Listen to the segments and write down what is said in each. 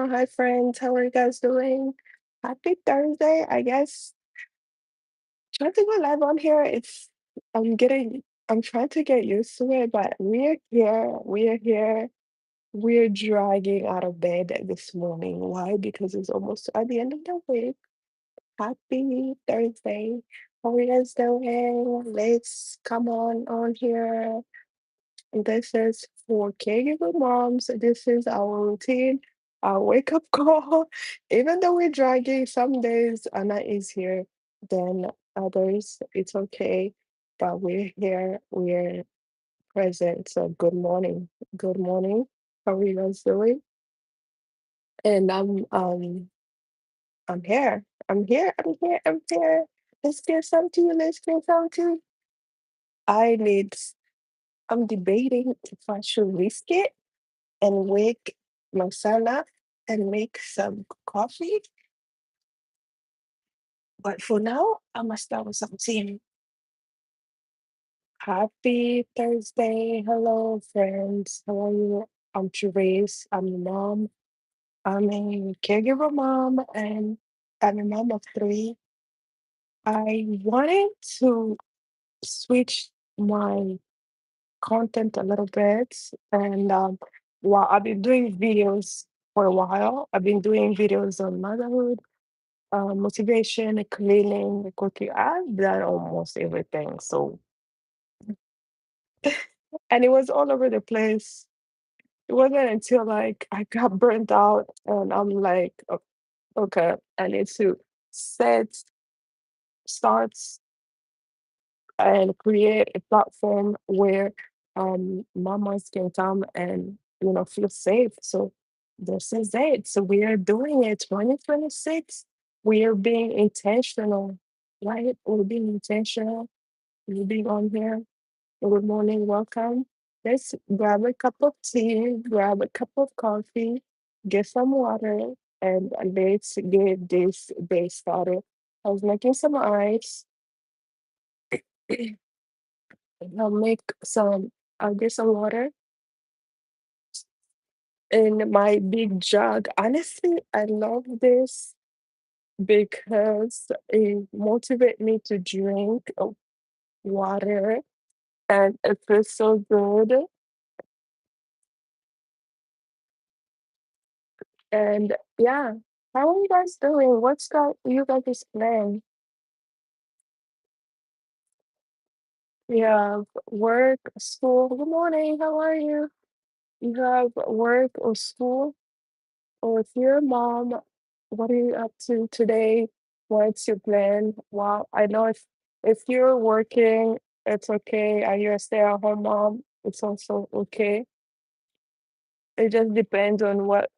Hi friends. How are you guys doing? Happy Thursday. I guess trying to go live on here. I'm trying to get used to it, but we're here. We're here. We're dragging out of bed this morning. Why? Because it's almost at the end of the week. Happy Thursday. How are you guys doing? Let's come on here. This is for caregiver moms. This is our routine, our wake up call. Even though we're dragging, some days are not easier than others. It's okay, but we're here, we're present. So good morning. Good morning. How are you guys doing? And I'm here. I'm here. I'm here. I'm here. Let's get some tea. Let's get some tea. I need I'm debating if I should risk it and wake my son up and make some coffee. But for now, I must start with something. Happy Thursday. Hello, friends. How are you? I'm Therese. I'm a mom. I'm a caregiver mom and I'm a mom of three. I wanted to switch my content a little bit. And while I've been doing videos for a while, I've been doing videos on motherhood, motivation, cleaning, cooking. I've done almost everything. So, and it was all over the place. It wasn't until like I got burnt out and I'm like, okay, I need to set, start and create a platform where mamas can come and feel safe. So this is it. So we are doing it 2026. We are being intentional, right? We're being intentional. We're being on here. Good morning, welcome. Let's grab a cup of tea, grab a cup of coffee, get some water, and let's get this day started. I was making some ice. I'll make some, I'll get some water in my big jug. Honestly, I love this because it motivates me to drink water and it feels so good. And yeah, how are you guys doing? What's got you guys plan? You have work, school. Good morning, how are you? You have work or school? Or if you're a mom, what are you up to today? What's your plan? Wow, I know if you're working, it's okay. Are you a stay-at-home mom? It's also okay. It just depends on what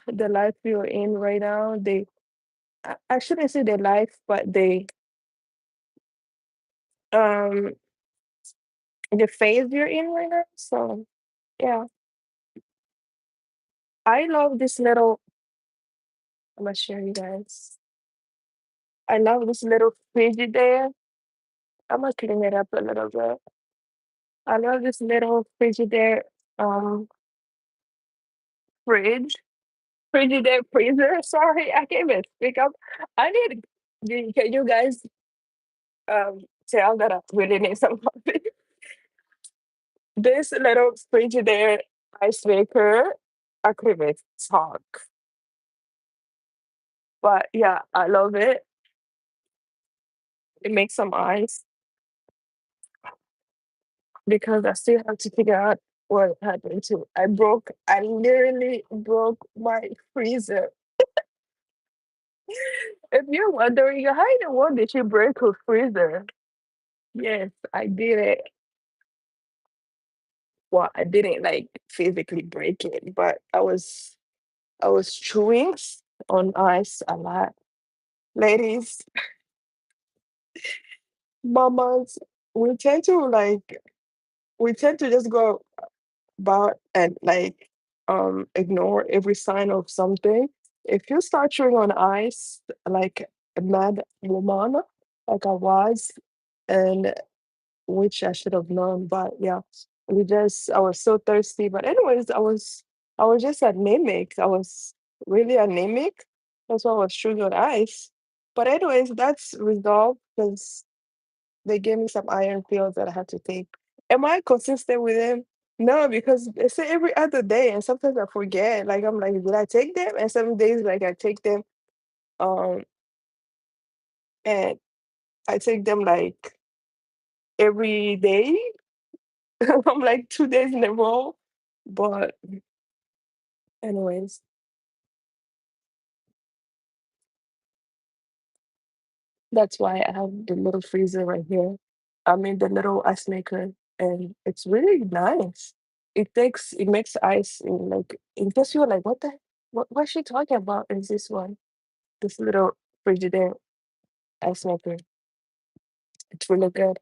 the life you're in right now. I shouldn't say the life, but um the phase you're in right now. So yeah, I love this little. I'm gonna share you guys. I love this little Frigidaire. I'm gonna clean it up a little bit. I love this little Frigidaire um fridge. Frigidaire freezer. Sorry, I can't even speak up. I need can you guys tell that I really need some coffee? This little Frigidaire ice maker, I could even talk. But yeah, I love it. It makes some ice because I still have to figure out what happened to. I literally broke my freezer. If you're wondering, how in the world did you break her freezer? Yes, I did it. Well, I didn't like physically break it, but I was chewing on ice a lot. Ladies, mamas, we tend to like we tend to just go about and like ignore every sign of something. If you start chewing on ice like a mad woman, like I was, and which I should have known, but yeah, I was so thirsty. But anyways, I was just at Mimic. I was really anemic. That's why I was chewing on ice. But anyways, that's resolved because they gave me some iron pills that I had to take. Am I consistent with them? No, because they say every other day, and sometimes I forget. Like I'm like, did I take them? And some days, like I take them, um, and I take them like every day. I'm like 2 days in a row. But anyways, that's why I have the little freezer right here. I mean the little ice maker, and it's really nice. It makes ice in like in case you're like, what's she talking about? Is this one? This little Frigidaire ice maker. It's really good.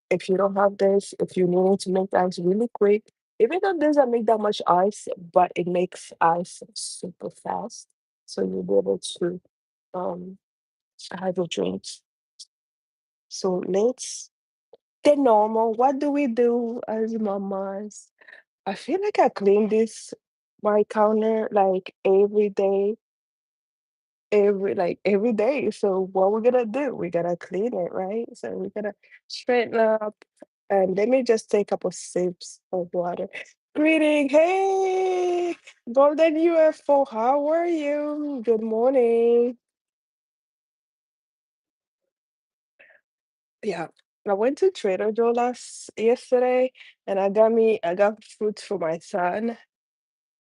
If you don't have this, if you need to make ice really quick, even though it doesn't make that much ice, but it makes ice super fast. So you'll be able to um have your drinks. So let's the normal. What do we do as mamas? I feel like I clean this my counter like every day, every day. So what we're gonna do? We gotta clean it, right? So we gotta straighten up. And let me just take a couple sips of water. Greeting, hey, Golden UFO, how are you? Good morning. Yeah, I went to Trader Joe yesterday, and I got fruits for my son.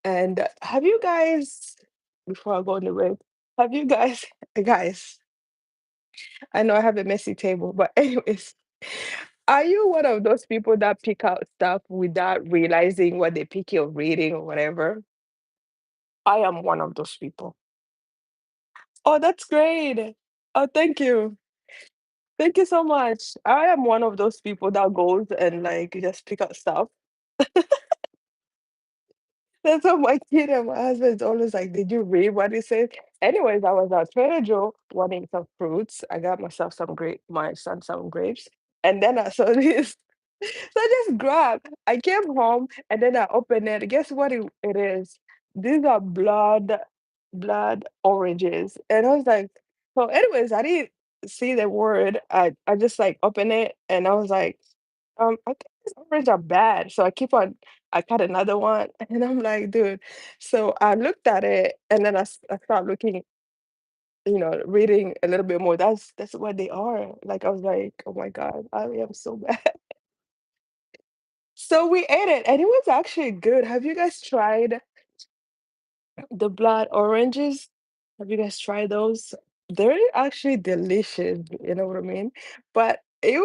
And have you guys, before I go on the road, have you guys, guys, I know I have a messy table, but anyways, are you one of those people that pick out stuff without realizing what they pick or reading or whatever? I am one of those people. Oh, that's great. Oh, thank you. Thank you so much. I am one of those people that goes and like just pick out stuff. That's what my kid and my husband's always like, "Did you read what it said?" Anyways, I was at Trader Joe wanting some fruits. I got myself my son some grapes, and then I saw this. So I just grabbed. I came home and then I opened it. Guess what it is? These are blood oranges. And I was like, so anyways, I didn't see the word. I just like opened it and I was like, I think these orange are bad. So I cut another one and I'm like, dude. So I looked at it and then I started looking, reading a little bit more. That's what they are. Like I was like, oh my God, I am so bad. So we ate it and it was actually good. Have you guys tried the blood oranges? Have you guys tried those? They're actually delicious, you know what I mean? But it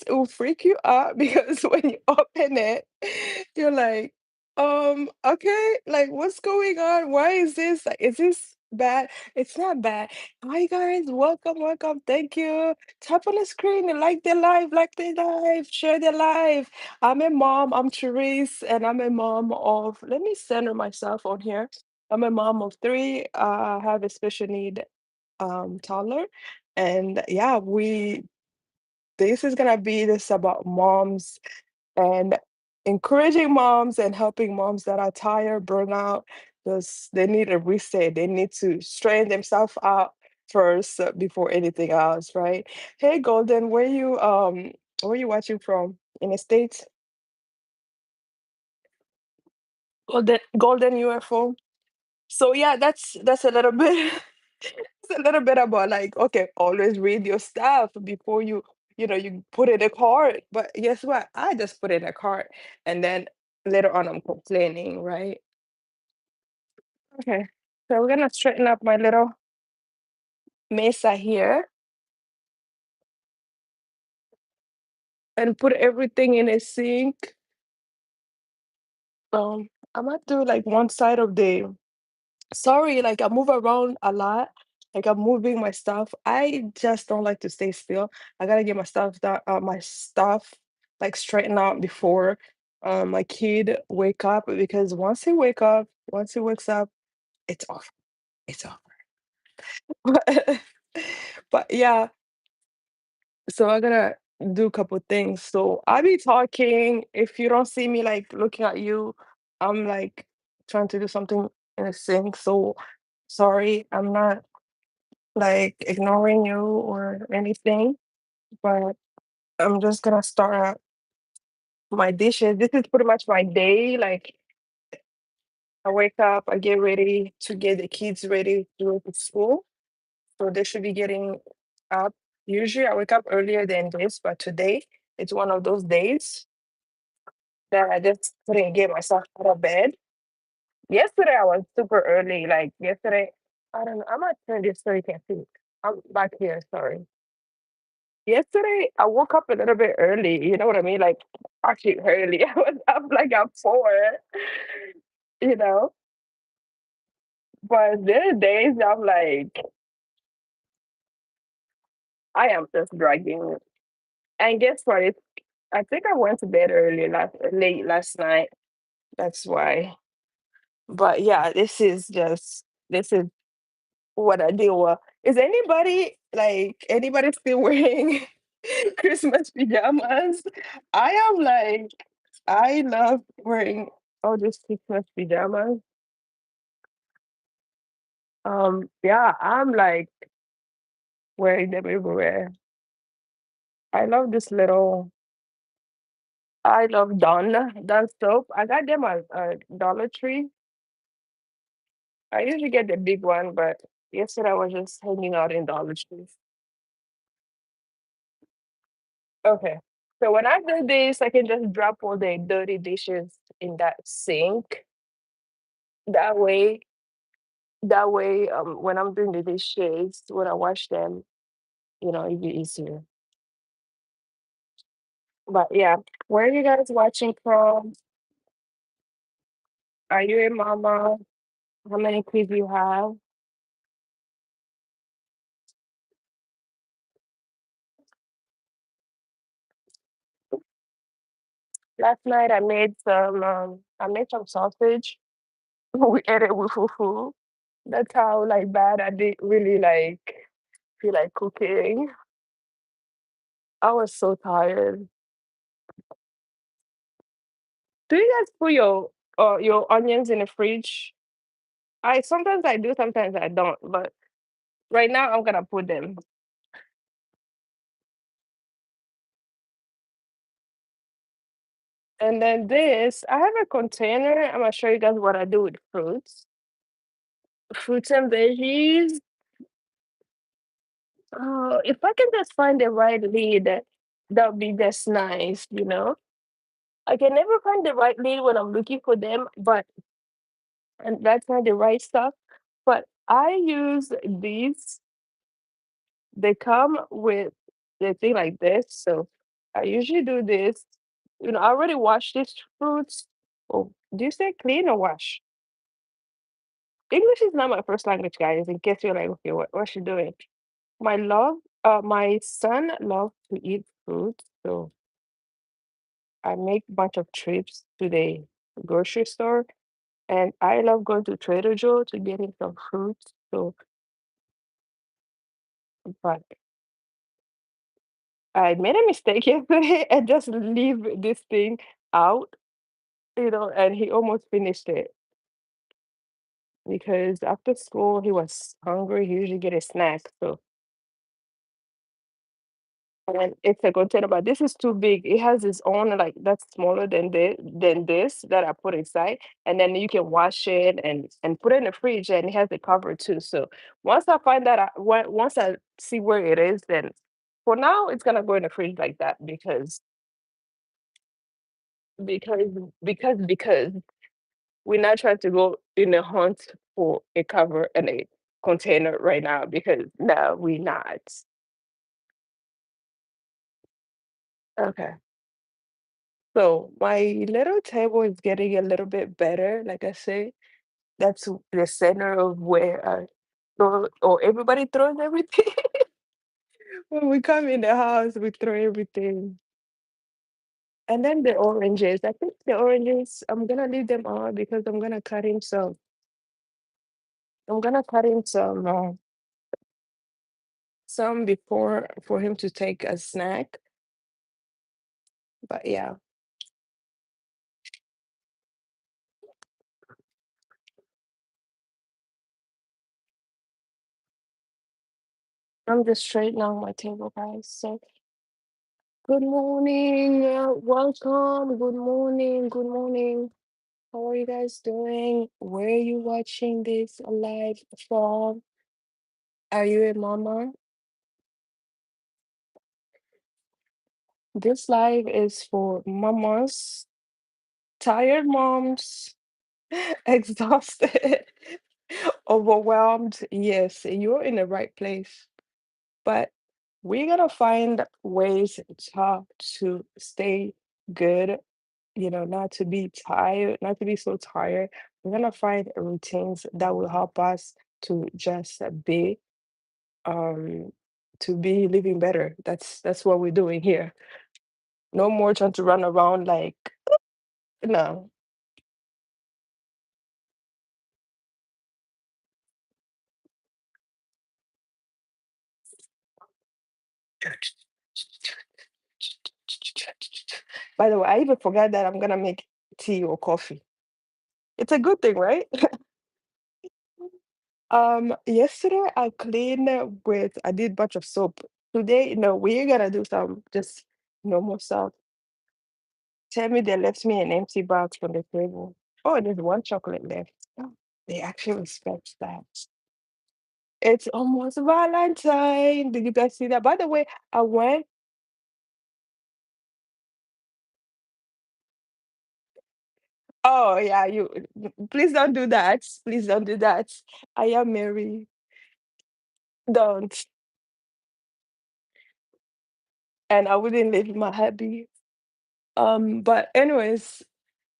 will freak you out because when you open it, you're like, okay, like what's going on? Why is this? Like, is this bad? It's not bad. Hi guys, welcome, welcome. Thank you. Tap on the screen and like the live, share the live. I'm a mom, I'm Therese, and I'm a mom of, let me center myself on here. I'm a mom of three. I have a special need toddler. And yeah, this is gonna be this about moms and encouraging moms and helping moms that are tired, burnout, because they need a reset. They need to straighten themselves out first before anything else, right? Hey Golden, where you watching from? In the States? Golden UFO. So yeah, that's a little bit it's a little bit about like, okay, always read your stuff before you put in a cart. But guess what? I just put in a cart and then later on I'm complaining, right? Okay. So we're gonna straighten up my little mesa here and put everything in a sink. I'm gonna do like one side of the sorry, like I move around a lot. Like I'm moving my stuff. I just don't like to stay still. I gotta get my stuff like straightened out before my kid wake up because once he wakes up, it's off. It's off. But yeah, so I gotta do a couple things. So I be talking. If you don't see me like looking at you, I'm like trying to do something in the sink. So sorry, I'm not like ignoring you or anything, but I'm just gonna start out my dishes. This is pretty much my day. Like I wake up, I get ready to get the kids ready to go to school. So they should be getting up. Usually I wake up earlier than this, but today it's one of those days that I just couldn't get myself out of bed. Yesterday I was super early. Like yesterday, I don't know. I'm gonna turn this so you can see. I'm back here, sorry. Yesterday I woke up a little bit early, you know what I mean? Like actually early. I was up like at 4, you know. But there are days I'm like, I am just dragging. And guess what? I think I went to bed late last night. That's why. But yeah, this is what I deal with. Is anybody still wearing Christmas pajamas? I am like I love wearing all these Christmas pajamas. Yeah, I'm like wearing them everywhere. I love this little I love Dawn soap. I got them at Dollar Tree. I usually get the big one, but yesterday I was just hanging out in Dollar Tree. Okay. So when I do this, I can just drop all the dirty dishes in that sink. That way, when I'm doing the dishes, when I wash them, it'd be easier. But yeah, where are you guys watching from? Are you a mama? How many kids you have? Last night I made some sausage. We ate it with fufu. That's how like bad I did really like feel like cooking. I was so tired. Do you guys put your onions in the fridge? I sometimes I do, sometimes I don't. But right now I'm gonna put them. And then this, I have a container. I'm gonna show you guys what I do with fruits. Fruits and veggies. Oh, if I can just find the right lead, that would be just nice. I can never find the right lead when I'm looking for them, but and that's not the right stuff. But I use these. They come with the thing like this. So I usually do this. I already wash these fruits. Oh, do you say clean or wash? English is not my first language, guys, in case you're like, okay, what's she doing? My son loves to eat fruit, so I make a bunch of trips to the grocery store, and I love going to Trader Joe to get him some fruits. So, but I made a mistake yesterday and just leave this thing out, and he almost finished it because after school he was hungry. He usually get a snack, so and it's a container, but this is too big. It has its own like that's smaller than this that I put inside, and then you can wash it and put it in the fridge, and it has the cover too. So once I find that, once I see where it is, then for now it's gonna go in the fridge like that because because we're not trying to go in a hunt for a cover and a container right now because no, we're not. Okay. So my little table is getting a little bit better. Like I say, that's the center of where I throw, or everybody throws everything. When we come in the house, we throw everything. And then the oranges. I think the oranges, I'm gonna leave them on because I'm gonna cut him some before for him to take a snack. But yeah. I'm just straightening out my table, guys. So, good morning, welcome. Good morning. Good morning. How are you guys doing? Where are you watching this live from? Are you a mama? This live is for mamas, tired moms, exhausted, overwhelmed. Yes, you're in the right place. But we're gonna find ways to stay good, not to be tired, not to be so tired. We're gonna find routines that will help us to just um to be living better. That's what we're doing here. No more trying to run around like no. By the way, I even forgot that I'm gonna make tea or coffee. It's a good thing, right? Yesterday I did bunch of soap. Today, no, we're gonna do some just normal stuff. Tell me they left me an empty box on the table. Oh, there's one chocolate left. Oh, they actually respect that. It's almost Valentine. Did you guys see that? By the way, I went. Oh yeah, please don't do that. Please don't do that. I am Mary. Don't. And I wouldn't leave my hubby. But anyways,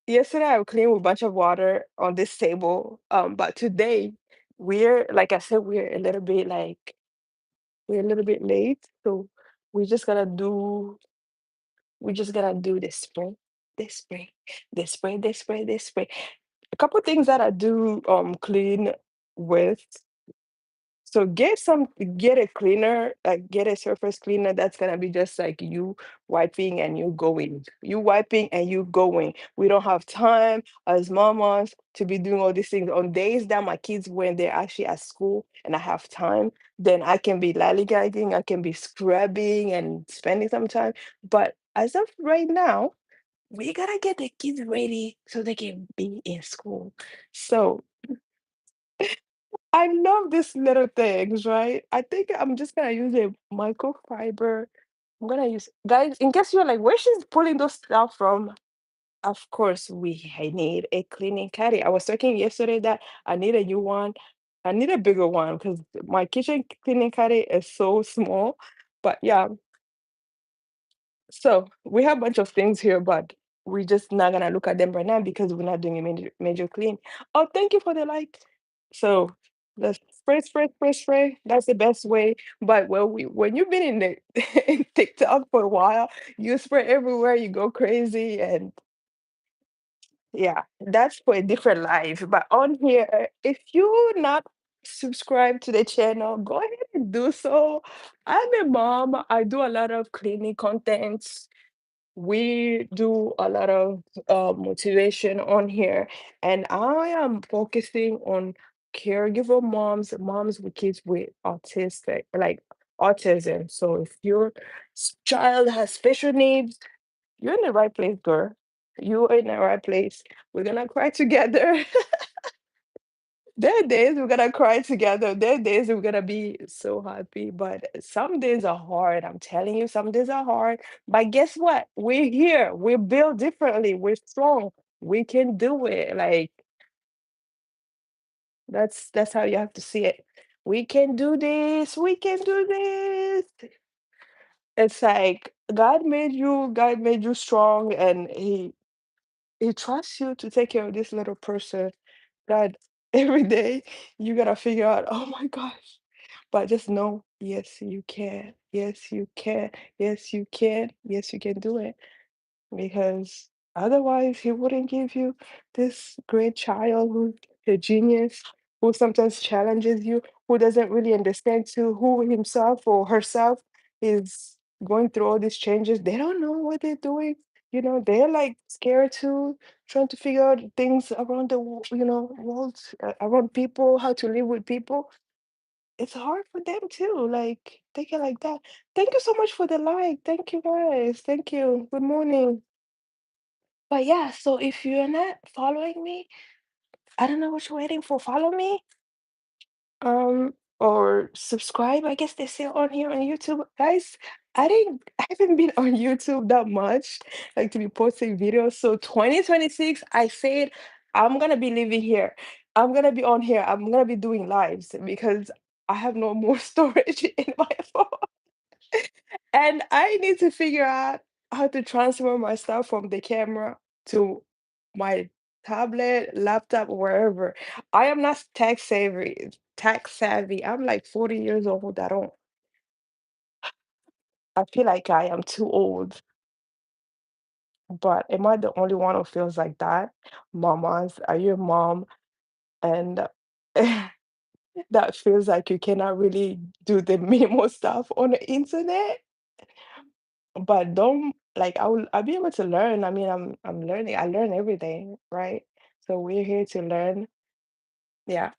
yesterday I cleaned with a bunch of water on this table. But today we're like I said, we're a little bit late. So we just gotta do we just gotta do this spray, this spray, this spray, this spray, this spray. A couple things that I do clean with. So get a cleaner, get a surface cleaner that's gonna be just like you wiping and you going. You wiping and you going. We don't have time as mamas to be doing all these things. On days that my kids when they're actually at school and I have time, then I can be lollygagging, I can be scrubbing and spending some time. But as of right now, we gotta get the kids ready so they can be in school. So I love these little things, right? I think I'm just gonna use a microfiber. I'm gonna use guys, in case you're like, where she's pulling those stuff from? Of course, I need a cleaning caddy. I was talking yesterday that I need a new one. I need a bigger one because my kitchen cleaning caddy is so small. But yeah, so we have a bunch of things here, but we're just not gonna look at them right now because we're not doing a major clean. Oh, thank you for the like. So the spray, spray, spray, spray. That's the best way. But when you've been in the in TikTok for a while, you spray everywhere, you go crazy, and yeah, that's for a different life. But on here, if you're not subscribed to the channel, go ahead and do so. I'm a mom. I do a lot of cleaning contents. We do a lot of motivation on here, and I am focusing on caregiver moms with kids with autism. So if your child has special needs, you're in the right place, girl. You're in the right place. We're gonna cry together. There are days we're gonna cry together. There are days we're gonna be so happy, but some days are hard. I'm telling you, some days are hard. But guess what? We're here. We're built differently. We're strong. We can do it. Like that's how you have to see it. We can do this. We can do this. It's like God made you strong, and He trusts you to take care of this little person. God, every day you gotta figure out, oh my gosh. But just know, yes, you can. Yes, you can. Yes, you can. Yes, you can do it. Because otherwise, he wouldn't give you this great child who's a genius, who sometimes challenges you, who doesn't really understand to who himself or herself is going through all these changes. They don't know what they're doing. They're like scared too, trying to figure out things around the world, around people, how to live with people. it's hard for them too. Like thinking like that. Thank you so much for the like. Thank you guys. Thank you. Good morning. But yeah, so if you're not following me, I don't know what you're waiting for. Follow me. Or subscribe, I guess they say on here on YouTube. Guys, I haven't been on YouTube that much, like to be posting videos. So 2026, I said I'm gonna be living here. I'm gonna be on here. I'm gonna be doing lives because I have no more storage in my phone. And I need to figure out how to transfer my stuff from the camera to my tablet, laptop, wherever. I am not tech savvy. I'm like 40 years old. I feel like I am too old, but am I the only one who feels like that? Mamas, are you a mom? And that feels like you cannot really do the minimal stuff on the internet? But don't like I'll be able to learn. I mean, I'm learning. I learn every day, right? So we're here to learn. Yeah.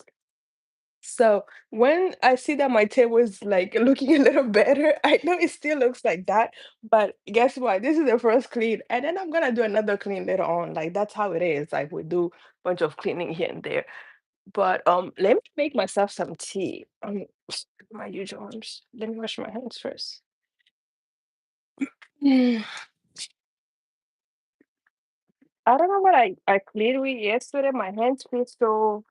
So when I see that my table is like looking a little better, I know it still looks like that, but guess what? This is the first clean, and then I'm gonna do another clean later on. Like that's how it is. Like we do a bunch of cleaning here and there. But let me make myself some tea. My huge arms. Let me wash my hands first. I don't know what I cleaned with yesterday. My hands feel so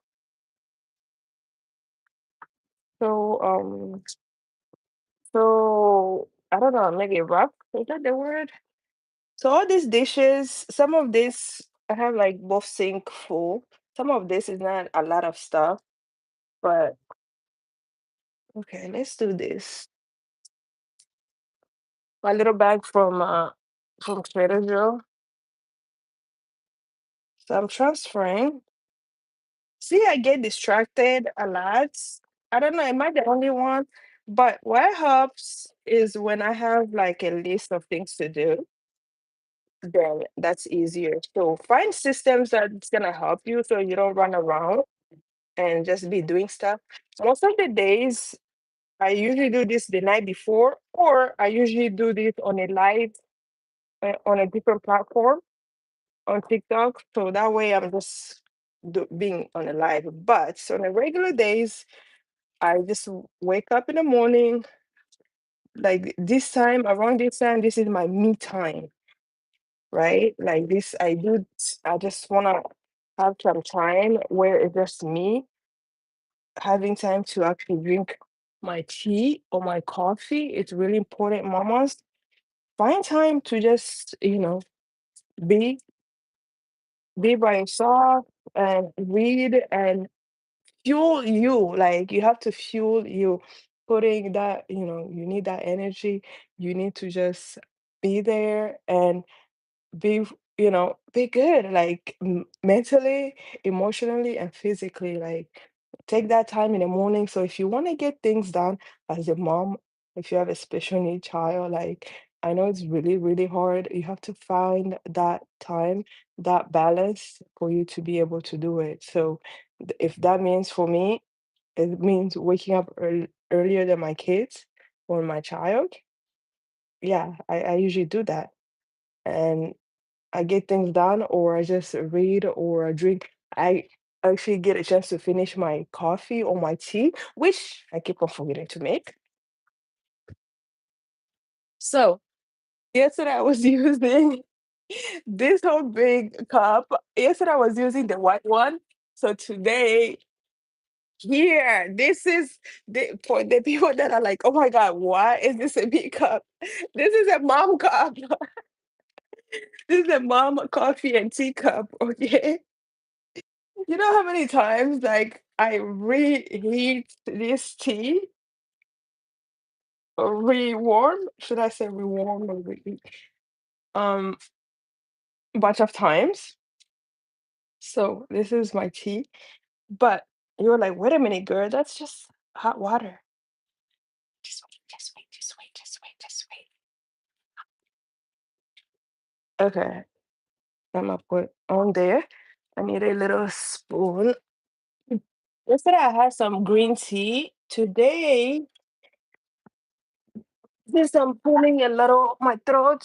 so I don't know, maybe rough. Is that the word? So all these dishes, some of this I have like both sink full. Some of this is not a lot of stuff, but okay, let's do this. My little bag from Trader Joe. So I'm transferring. See, I get distracted a lot. I don't know, am I the only one? But what helps is when I have like a list of things to do, then that's easier. So find systems that's gonna help you so you don't run around and just be doing stuff. Most of the days, I usually do this the night before, or I usually do this on a live on a different platform on TikTok. So that way I'm just being on a live. But on the regular days, I just wake up in the morning, like this time, around this time, this is my me time, right? Like this, I just want to have some time where it's just me having time to actually drink my tea or my coffee. It's really important, mamas. Find time to just, be be by yourself and read and fuel you. Like you have to fuel you, putting that, you need that energy. You need to just be there and be good, like mentally, emotionally, and physically. Like take that time in the morning. So if you want to get things done as a mom, if you have a special need child, like I know it's really, really hard. You have to find that time, that balance for you to be able to do it. So if that means for me, it means waking up earlier than my kids or my child. Yeah, I usually do that. And I get things done, or I just read or I drink. I actually get a chance to finish my coffee or my tea, which I keep on forgetting to make. So yesterday I was using this whole big cup. Yesterday I was using the white one. So today, here, this is for the people that are like, oh my God, why is this a big cup? This is a mom cup. This is a mom coffee and tea cup, okay? You know how many times like I reheat this tea or rewarm? Should I say rewarm or reheat? Um, bunch of times. So this is my tea. But you're like, wait a minute, girl, that's just hot water. Just wait, just wait, just wait, just wait, just wait. Okay, I'm gonna put on there. I need a little spoon. Yesterday I had some green tea Today, since I'm pulling a little my throat,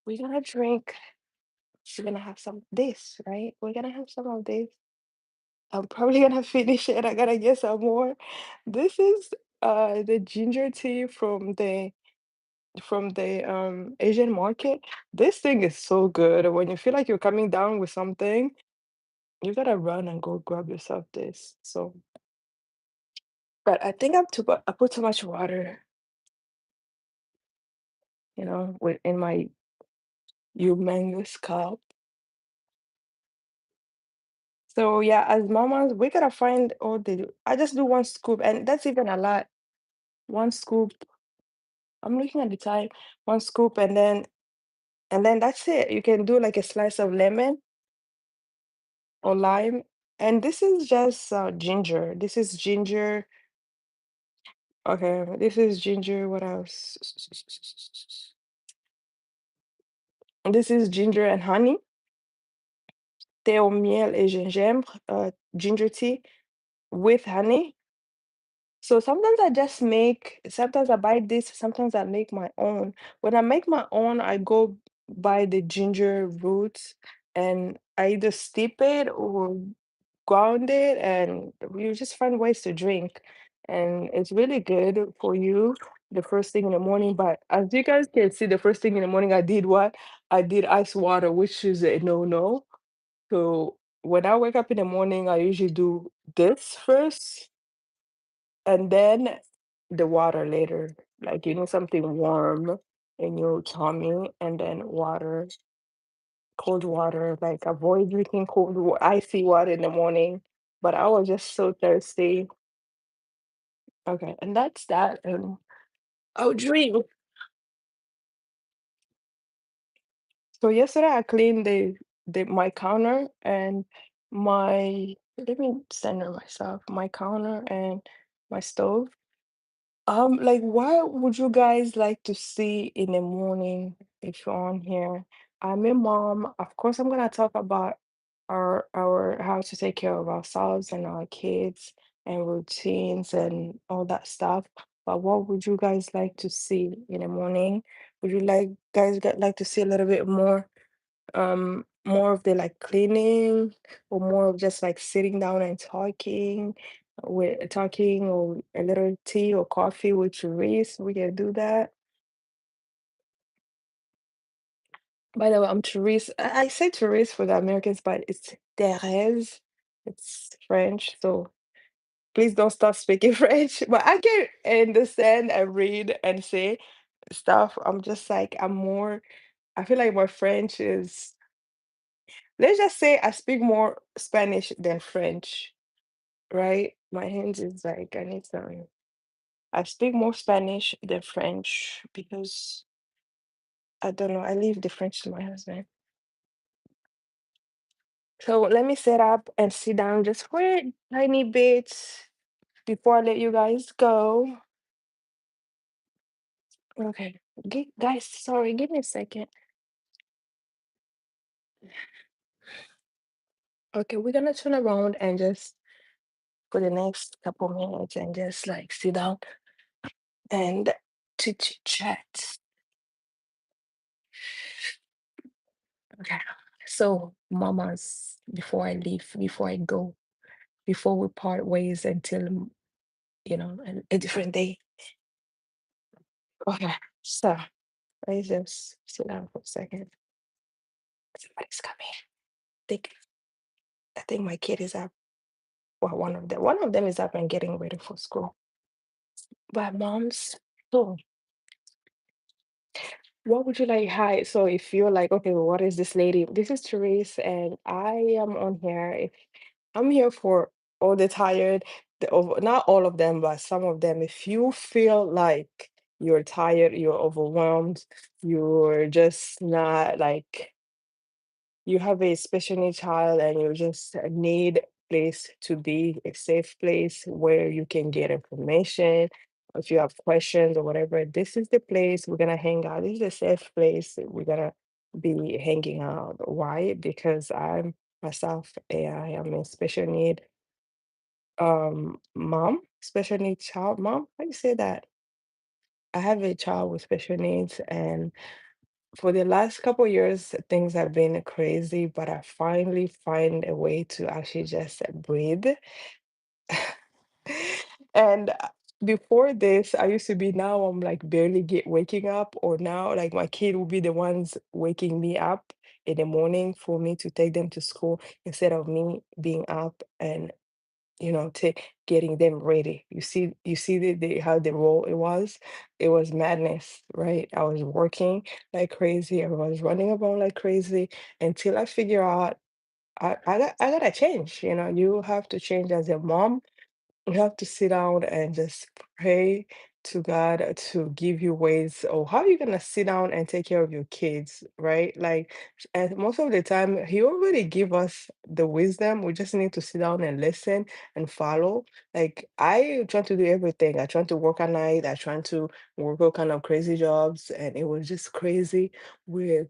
we're gonna drink. We're gonna have some this, right? We're gonna have some of this. I'm probably gonna finish it. I gotta get some more. This is the ginger tea from the Asian market. This thing is so good. When you feel like you're coming down with something, you gotta run and go grab yourself this. So, but I think I put too much water, in my humongous cup. So yeah, as mamas, we gotta find all the. I just do one scoop, and that's even a lot. One scoop. I'm looking at the time. One scoop, and then that's it. You can do like a slice of lemon or lime, and this is just ginger. This is ginger. Okay, this is ginger. What else? This is ginger and honey, thé au miel et gingembre, ginger tea with honey. So sometimes I buy this, sometimes I make my own. When I make my own, I go buy the ginger roots and I either steep it or ground it, and you just find ways to drink. And it's really good for you the first thing in the morning. But as you guys can see, the first thing in the morning, I did what? I did ice water, which is a no-no. So when I wake up in the morning, I usually do this first and then the water later. Like you need something warm in your tummy, and then water, cold water. Like avoid drinking icy water in the morning. But I was just so thirsty. Okay, and that's that. And I'll drink. So yesterday I cleaned the my counter and my let me center myself, my counter and my stove. Like, what would you guys like to see in the morning if you're on here? I'm a mom. Of course, I'm gonna talk about our how to take care of ourselves and our kids and routines and all that stuff. But what would you guys like to see in the morning? Would you like to see a little bit more of the like cleaning or more of just like sitting down and talking or a little tea or coffee with Therese? We can do that. By the way, I'm Therese. I say Therese for the Americans, but it's Therese. It's French, so please don't start speaking French. But I can understand and read and say stuff. I'm just like I feel like my French is, let's just say I speak more Spanish than French, right? My hands is like I need some. I speak more Spanish than French because I don't know. I leave the French to my husband. So let me set up and sit down just for a tiny bit before I let you guys go. Okay, guys, sorry, give me a second. Okay, we're gonna turn around and just for the next couple minutes and just like sit down and chit chat. Okay. So, mamas, before I leave, before I go, before we part ways until, a different day. Okay. So, let's just sit down for a second. Somebody's coming. Think, I think my kid is up. Well, one of them is up and getting ready for school. But moms, so what would you like? Hi. So if you're like, okay, well, what is this lady? This is Therese, and I am on here. I'm here for all the tired, not all of them, but some of them. If you feel like you're tired, you're overwhelmed, you're just not like you have a special needs child and you just need a place to be, a safe place where you can get information. If you have questions or whatever, this is the place we're gonna hang out. This is a safe place that we're gonna be hanging out. Why? Because I'm myself, I am a special need mom, special needs child mom. How you say that? I have a child with special needs, and for the last couple years, things have been crazy, but I finally find a way to actually just breathe. And before this, I used to be now I'm like barely get waking up, or now like my kid will be the ones waking me up in the morning for me to take them to school instead of me being up and getting them ready. You see how the role it was? It was madness, right? I was working like crazy, I was running around like crazy until I figure out I gotta change, you have to change as a mom. You have to sit down and just pray to God to give you ways or how you're gonna sit down and take care of your kids, right? Like, and most of the time, He already give us the wisdom. We just need to sit down and listen and follow. Like, I try to do everything. I try to work at night. I try to work all kind of crazy jobs, and it was just crazy with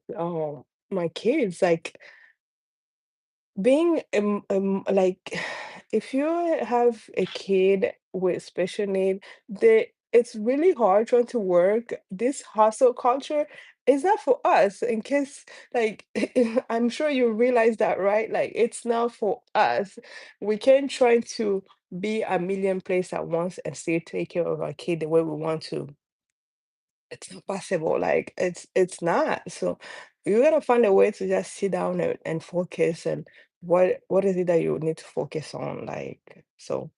my kids. Like, being like if you have a kid with special need, it's really hard trying to work. This hustle culture is not for us. In case, like, I'm sure you realize that, right? Like, it's not for us. We can't try to be a million places at once and still take care of our kid the way we want to. It's not possible. Like, it's not. So you gotta find a way to just sit down and focus, and what is it that you need to focus on? Like, so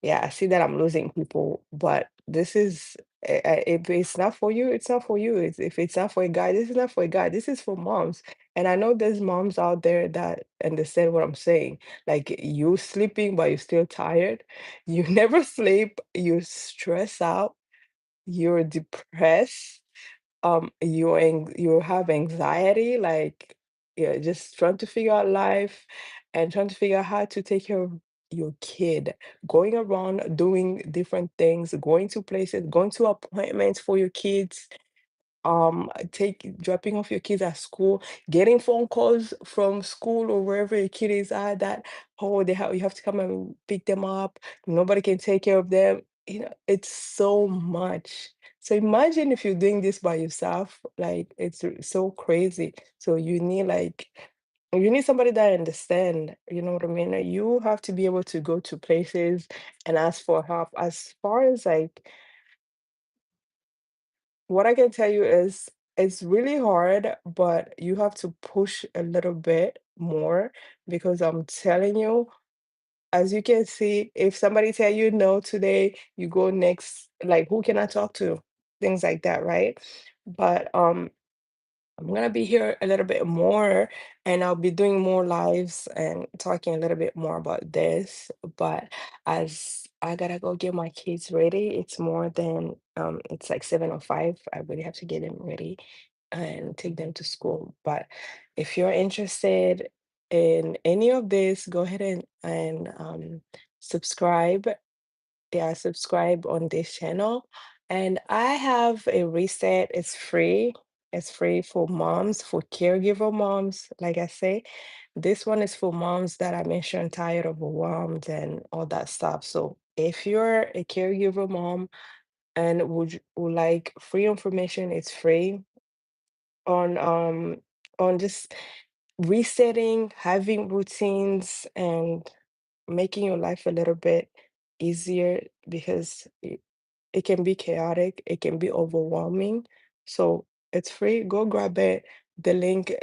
yeah, I see that I'm losing people, but this is if it's not for you, it's not for you. If it's not for a guy, this is not for a guy. This is for moms. And I know there's moms out there that understand what I'm saying. Like, you sleeping, but you're still tired. You never sleep. You stress out. You're depressed, you have anxiety, like, yeah, just trying to figure out life and trying to figure out how to take care of your kid, going around doing different things, going to places, going to appointments for your kids, take dropping off your kids at school, getting phone calls from school or wherever your kid is at that, oh, you have to come and pick them up, nobody can take care of them. It's so much. So imagine if you're doing this by yourself, like, it's so crazy. So you need somebody that understand, you know what I mean? You have to be able to go to places and ask for help. As far as like, what I can tell you is it's really hard, but you have to push a little bit more, because I'm telling you, as you can see, if somebody tell you no today, you go next, like, who can I talk to? Things like that, right? But I'm gonna be here a little bit more, and I'll be doing more lives and talking a little bit more about this. But as I gotta go get my kids ready, it's like 7:05. I really have to get them ready and take them to school. But if you're interested in any of this, go ahead and subscribe. Yeah, subscribe on this channel. And I have a reset. It's free. It's free for moms, for caregiver moms. Like I say, this one is for moms that are mentioned tired, overwhelmed, and all that stuff. So if you're a caregiver mom and would like free information, it's free on just resetting, having routines, and making your life a little bit easier, because it can be chaotic, it can be overwhelming. So it's free. Go grab it. The link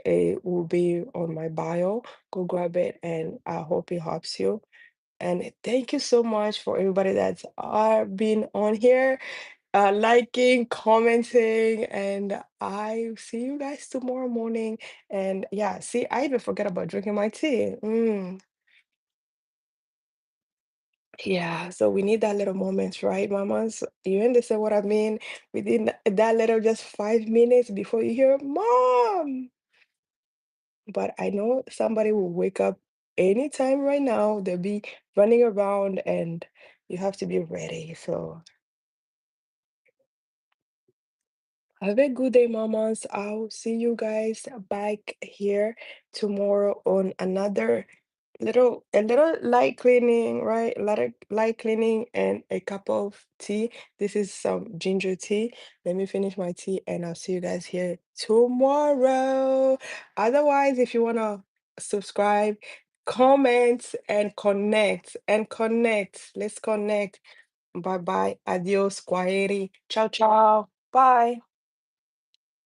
will be on my bio. Go grab it, and I hope it helps you. And thank you so much for everybody that's been on here, liking, commenting, and I see you guys tomorrow morning. And yeah, see, I even forgot about drinking my tea. Yeah, so we need that little moments, right, mamas? You understand what I mean? We need that little just 5 minutes before you hear mom. But I know somebody will wake up anytime right now. They'll be running around, and you have to be ready. So have a good day, mamas. I'll see you guys back here tomorrow on another A little light cleaning, right? A lot of light cleaning and a cup of tea. This is some ginger tea. Let me finish my tea and I'll see you guys here tomorrow. Otherwise, if you wanna subscribe, comment and connect. Let's connect. Bye bye. Adios. Quaheri. Ciao, ciao. Bye.